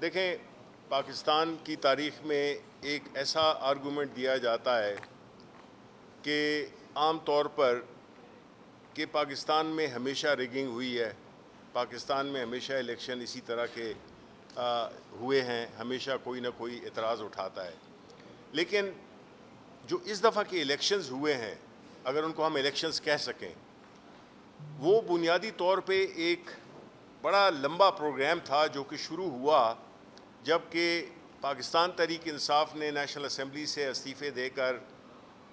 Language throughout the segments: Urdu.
دیکھیں، پاکستان کی تاریخ میں ایک ایسا آرگومنٹ دیا جاتا ہے کہ عام طور پر کہ پاکستان میں ہمیشہ ریگنگ ہوئی ہے، پاکستان میں ہمیشہ الیکشن اسی طرح کے ہوئے ہیں، ہمیشہ کوئی نہ کوئی اعتراض اٹھاتا ہے۔ لیکن جو اس دفعہ کے الیکشنز ہوئے ہیں، اگر ان کو ہم الیکشنز کہہ سکیں، وہ بنیادی طور پہ ایک بڑا لمبا پروگرام تھا جو کہ شروع ہوا جب کہ پاکستان تحریک انصاف نے نیشنل اسمبلی سے استعفے دے کر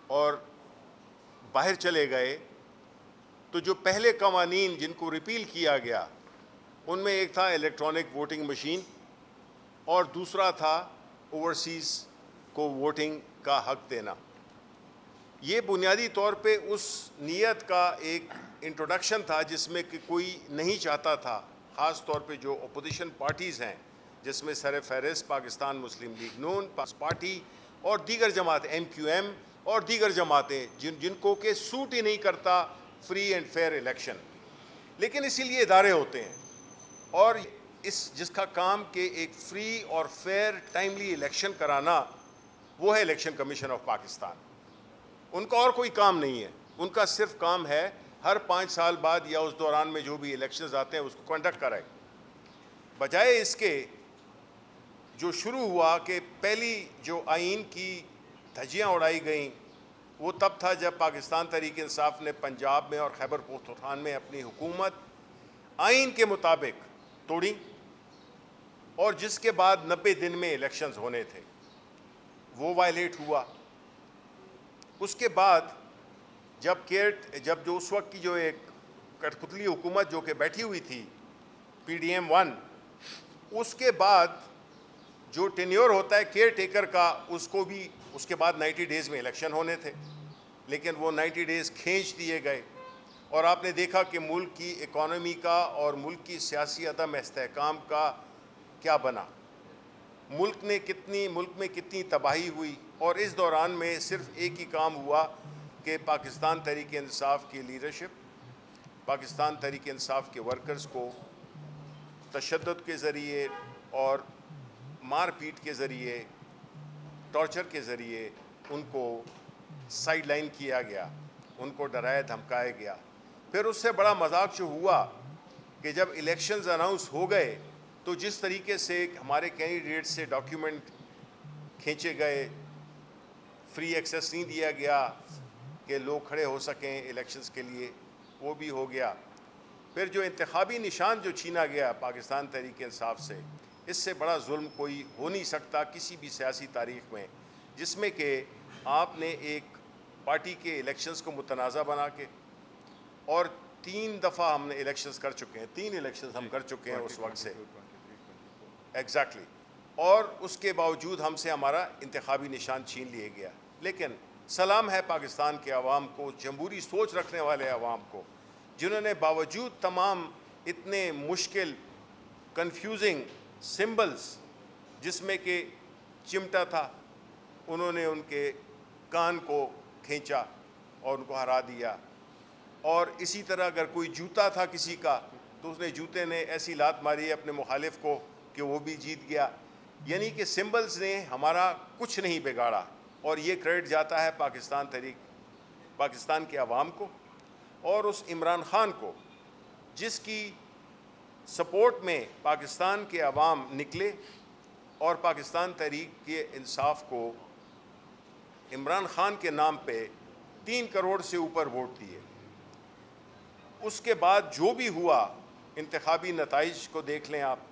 اور باہر چلے گئے۔ تو جو پہلے قوانین جن کو ریپیل کیا گیا ان میں ایک تھا الیکٹرانک ووٹنگ مشین اور دوسرا تھا اوورسیز کو ووٹنگ کا حق دینا۔ یہ بنیادی طور پہ اس نیت کا ایک انٹروڈکشن تھا جس میں کہ کوئی نہیں چاہتا تھا، خاص طور پہ جو اپوزیشن پارٹیز ہیں جس میں سر فہرست پاکستان مسلم لیگ نون پارٹی اور دیگر جماعتیں ایم کیو ایم اور دیگر جماعتیں جن کو کہ سوٹ ہی نہیں کرتا فری اینڈ فیئر الیکشن۔ لیکن اسی لیے ادارے ہوتے ہیں اور جس کا کام کہ ایک فری اور فیئر ٹائملی الیکشن کرانا، وہ ہے الیکشن کمیشن آف پاکستان۔ ان کا اور کوئی کام نہیں ہے، ان کا صرف کام ہے ہر 5 سال بعد یا اس دوران میں جو بھی الیکشنز آتے ہیں اس کو کنڈکٹ کرائے۔ بجائے اس کے جو شروع ہوا کہ پہلی جو آئین کی دھجیاں اڑائی گئیں وہ تب تھا جب پاکستان تحریک انصاف نے پنجاب میں اور خیبر پختونخوا میں اپنی حکومت آئین کے مطابق توڑی، اور جس کے بعد 90 دن میں الیکشنز ہونے تھے، وہ وائلیٹ ہوا۔ اس کے بعد جب جو اس وقت کی جو ایک کٹپتلی حکومت جو کہ بیٹھی ہوئی تھی پی ڈی ایم 1، اس کے بعد جو ٹینیور ہوتا ہے کیئر ٹیکر کا، اس کے بعد 90 ڈیز میں الیکشن ہونے تھے، لیکن وہ 90 ڈیز کھینچ دیے گئے اور آپ نے دیکھا کہ ملک کی اکانومی کا اور ملک کی سیاسی عدم استحکام کا کیا بنا، ملک میں کتنی تباہی ہوئی۔ اور اس دوران میں صرف ایک ہی کام ہوا کہ پاکستان تحریک انصاف کی لیڈرشپ، پاکستان تحریک انصاف کے ورکرز کو تشدد کے ذریعے اور مار پیٹ کے ذریعے، ٹارچر کے ذریعے ان کو سائیڈ لائن کیا گیا، ان کو ڈرایا دھمکایا گیا۔ پھر اس سے بڑا مذاق جو ہوا کہ جب الیکشنز اناؤنس ہو گئے تو جس طریقے سے ہمارے کینڈیڈیٹ سے ڈاکیومنٹ کھینچے گئے، فری ایکسیس نہیں دیا گیا کہ لوگ کھڑے ہو سکیں الیکشنز کے لیے، وہ بھی ہو گیا۔ پھر جو انتخابی نشان جو چھینا گیا پاکستان تحریک انصاف سے، اس سے بڑا ظلم کوئی ہو نہیں سکتا کسی بھی سیاسی تاریخ میں، جس میں کہ آپ نے ایک پارٹی کے الیکشنز کو متنازع بنا کے، اور 3 دفعہ ہم نے الیکشنز کر چکے ہیں، 3 الیکشنز ہم کر چکے ہیں اس وقت سے ایگزیکٹلی، اور اس کے باوجود ہم سے ہمارا انتخابی نشان چھین لیا گیا۔ لیکن سلام ہے پاکستان کے عوام کو، جمہوری سوچ رکھنے والے عوام کو، جنہوں نے باوجود تمام اتنے مشکل کنفیوزنگ سمبلز جس میں کہ چمٹا تھا، انہوں نے ان کے کان کو کھینچا اور ان کو ہرا دیا، اور اسی طرح اگر کوئی جوتا تھا کسی کا تو اس نے جوتے نے ایسی لات ماری اپنے مخالف کو کہ وہ بھی جیت گیا۔ یعنی کہ سمبلز نے ہمارا کچھ نہیں بگاڑا، اور یہ کریڈٹ جاتا ہے پاکستان کے عوام کو اور اس عمران خان کو جس کی سپورٹ میں پاکستان کے عوام نکلے اور پاکستان تحریک کے انصاف کو عمران خان کے نام پہ 3 کروڑ سے اوپر ووٹ دیے۔ اس کے بعد جو بھی ہوا، انتخابی نتائج کو دیکھ لیں آپ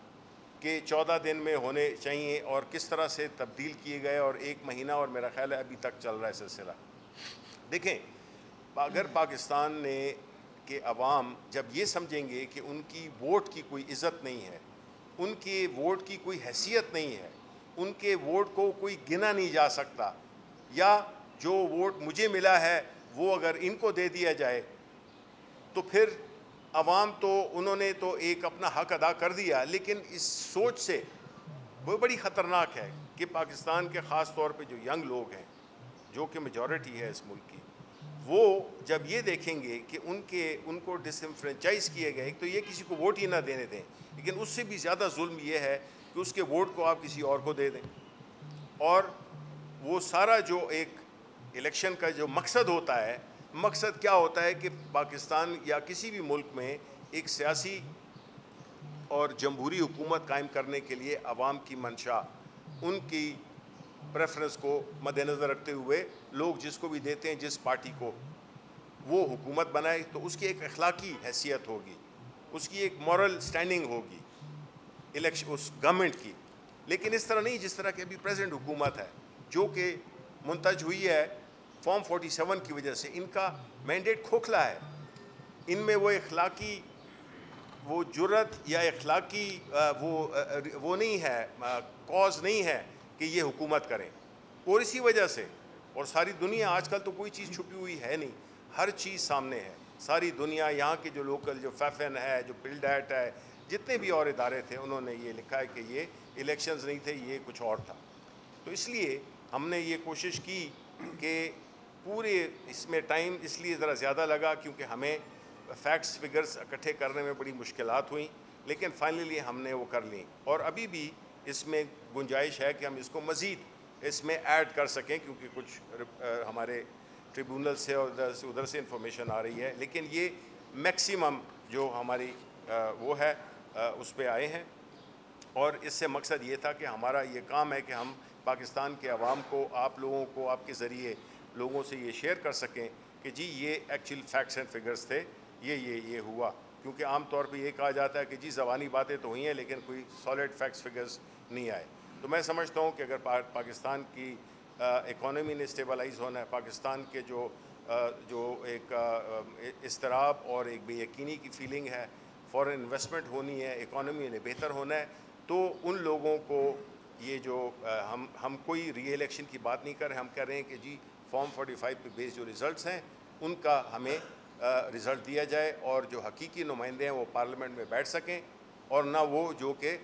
کہ 14 دن میں ہونے چاہیے اور کس طرح سے تبدیل کیے گئے، اور 1 مہینہ اور میرا خیال ہے ابھی تک چل رہا ہے سلسلہ۔ دیکھیں، اگر پاکستان کے عوام جب یہ سمجھیں گے کہ ان کی ووٹ کی کوئی عزت نہیں ہے، ان کے ووٹ کی کوئی حیثیت نہیں ہے، ان کے ووٹ کو کوئی گنا نہیں جا سکتا، یا جو ووٹ مجھے ملا ہے وہ اگر ان کو دے دیا جائے، تو پھر عوام تو انہوں نے تو ایک اپنا حق ادا کر دیا۔ لیکن اس سوچ سے وہ بڑی خطرناک ہے کہ پاکستان کے خاص طور پہ جو ینگ لوگ ہیں، جو کہ میجورٹی ہے اس ملک کی، وہ جب یہ دیکھیں گے کہ ان کو ڈس انفرینچائز کیے گئے، تو یہ کسی کو ووٹ ہی نہ دینے دیں۔ لیکن اس سے بھی زیادہ ظلم یہ ہے کہ اس کے ووٹ کو آپ کسی اور کو دے دیں. اور وہ سارا جو ایک الیکشن کا جو مقصد ہوتا ہے, مقصد کیا ہوتا ہے کہ پاکستان یا کسی بھی ملک میں ایک سیاسی اور جمہوری حکومت قائم کرنے کے لیے عوام کی منشا, ان کی پریفرنس کو مد نظر رکھتے ہوئے لوگ جس کو بھی دیتے ہیں, جس پارٹی کو, وہ حکومت بنائے, تو اس کی ایک اخلاقی حیثیت ہوگی, اس کی ایک مورل سٹینڈنگ ہوگی الیکشن اس گورنمنٹ کی. لیکن اس طرح نہیں جس طرح کہ ابھی پریزنٹ حکومت ہے, جو کہ منتج ہوئی ہے فارم 47 کی وجہ سے. ان کا مینڈیٹ کھوکھلا ہے, ان میں وہ اخلاقی وہ جرت یا اخلاقی وہ نہیں ہے, کاز نہیں ہے کہ یہ حکومت کریں. اور اسی وجہ سے, اور ساری دنیا, آج کل تو کوئی چیز چھپی ہوئی ہے نہیں, ہر چیز سامنے ہے, ساری دنیا, یہاں کے جو لوکل, جو فیفن ہے, جو پلڈیٹ ہے, جتنے بھی اور ادارے تھے, انہوں نے یہ لکھا ہے کہ یہ الیکشنز نہیں تھے, یہ کچھ اور تھا. تو اس لیے ہم نے یہ کوشش کی کہ پورے اس میں ٹائم اس لیے ذرا زیادہ لگا کیونکہ ہمیں فیکٹس فگرز اکٹھے کرنے میں بڑی مشکلات ہوئیں, لیکن فائنلی ہم نے وہ کر لیں. اور ابھی بھی اس میں گنجائش ہے کہ ہم اس کو مزید اس میں ایڈ کر سکیں, کیونکہ کچھ ہمارے ٹریبونل سے اور ادھر سے انفارمیشن آ رہی ہے, لیکن یہ میکسیمم جو ہماری وہ ہے اس پہ آئے ہیں. اور اس سے مقصد یہ تھا کہ ہمارا یہ کام ہے کہ ہم پاکستان کے عوام کو, آپ لوگوں کو, آپ کے ذریعے لوگوں سے یہ شیئر کر سکیں کہ جی یہ ایکچوئل فیکٹس اینڈ فگرز تھے, یہ ہوا. کیونکہ عام طور پہ یہ کہا جاتا ہے کہ جی زبانی باتیں تو ہوئی ہیں لیکن کوئی سالڈ فیکٹس فگرز نہیں آئے. تو میں سمجھتا ہوں کہ اگر پاکستان کی اکانومی نے اسٹیبلائز ہونا ہے, پاکستان کے جو ایک اضطراب اور ایک بے یقینی کی فیلنگ ہے, فورن انویسٹمنٹ ہونی ہے, اکانومی نے بہتر ہونا ہے, تو ان لوگوں کو یہ جو ہم کوئی ری الیکشن کی بات نہیں کر رہے, ہم کہہ رہے ہیں کہ جی فارم 45 پہ بیس جو ریزلٹس ہیں ان کا ہمیں رزلٹ دیا جائے, اور جو حقیقی نمائندے ہیں وہ پارلیمنٹ میں بیٹھ سکیں, اور نہ وہ جو کہ